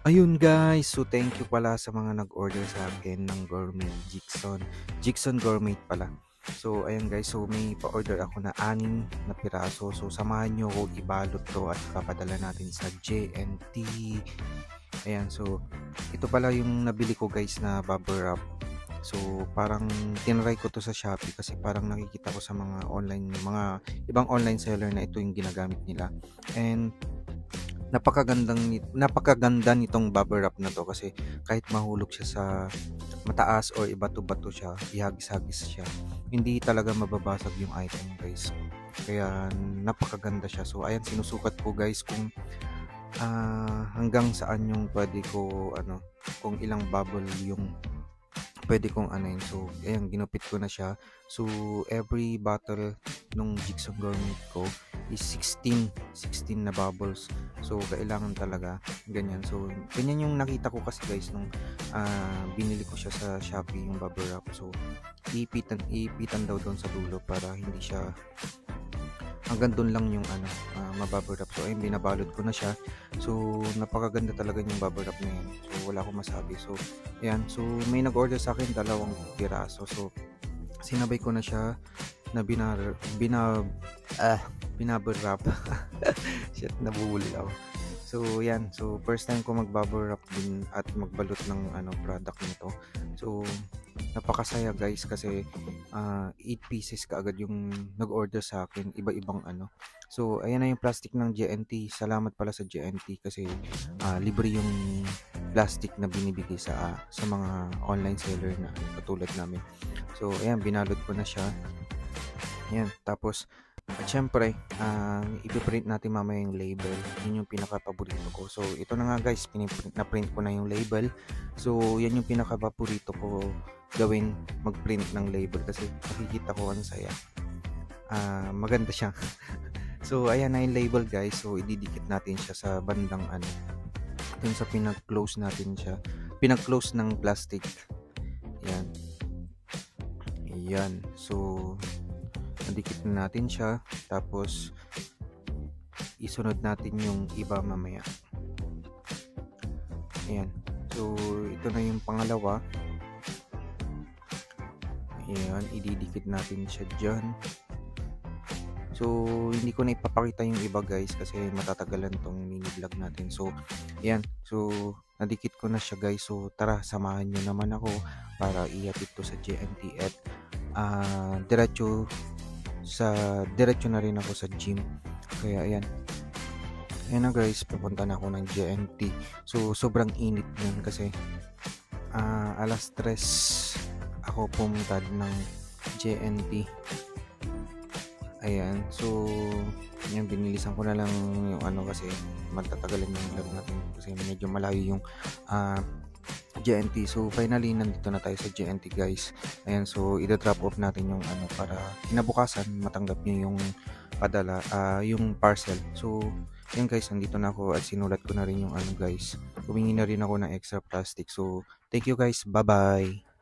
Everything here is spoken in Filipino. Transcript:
Ayun guys, so thank you pala sa mga nag-order sa akin ng gourmet Jigson. Jigson gourmet pala. So ayan guys, so may pa-order ako na 6 na piraso. So samahan nyo ko ibalot to at papadala natin sa JNT. Ayan, so ito pala yung nabili ko guys na bubble wrap. So parang tinry ko to sa Shopee kasi parang nakikita ko sa mga ibang online seller na ito yung ginagamit nila. And napakaganda nitong bubble wrap na to kasi kahit mahulog siya sa mataas or ibato-bato siya, ihagis-hagis siya, hindi talaga mababasag yung item guys. Kaya napakaganda siya. So ayan, sinusukat ko guys kung hanggang saan yung pwede ko kung ilang bubble yung pwede kong yun. So ayan, ginupit ko na siya. So every bottle nung Jigsaw Gourmet ko is 16 na bubbles. So kailangan talaga ganyan. So ganyan yung nakita ko kasi guys nung binili ko siya sa Shopee yung bubble wrap. So ipitan daw doon sa dulo para hindi siya hanggang doon lang yung mabubble wrap. So ayun, binabalot ko na siya. So napakaganda talaga yung bubble wrap na yan. So wala akong masabi. So ayan, so may nag-order sa akin 2 piraso. So sinabay ko na siya na binabble wrap. Shit, nabubulol ako. So yan, so first time ko mag-bubble wrap din at magbalot ng product nito. So napakasaya guys kasi 8 pieces kaagad yung nag-order sa akin, iba-ibang So ayan na yung plastic ng JNT. Salamat pala sa JNT kasi libre yung plastic na binibigay sa mga online seller na katulad namin. So ayan, binalot ko na siya. Ayan, tapos at syempre, ipiprint natin mamaya yung label. Yun yung pinaka-paborito ko. So, ito na nga guys, na-print ko na yung label. So, yan yung pinaka-paborito ko gawin, mag-print ng label kasi nakikita ko ang saya. Maganda siya. So, ayan na yung label guys. So, ididikit natin siya sa bandang dun sa pinag-close natin siya. Pinag-close ng plastic. Ayan. Ayan. So, nadikit na natin siya, tapos isunod natin yung iba mamaya. Ayan, so ito na yung pangalawa. Ayan, ididikit natin siya dyan. So hindi ko na ipapakita yung iba guys kasi matatagalan tong mini vlog natin. So ayan, so nadikit ko na siya guys. So tara, samahan nyo naman ako para ihatid to sa JNT at diretso na rin ako sa gym. Kaya ayan na guys, pupunta na ako ng JNT. So sobrang init nun kasi alas 3 ako pumunta ng JNT. Ayan, so yan, binilisan ko na lang yung kasi matatagalan yung vlog natin kasi medyo malayo yung JNT. So finally nandito na tayo sa JNT guys. Ayan, so ida-drop off natin yung para kinabukasan matanggap niyo yung padala, yung parcel. So yan guys, nandito na ako at sinulat ko na rin yung guys. Humingi na rin ako ng extra plastic. So thank you guys, bye bye.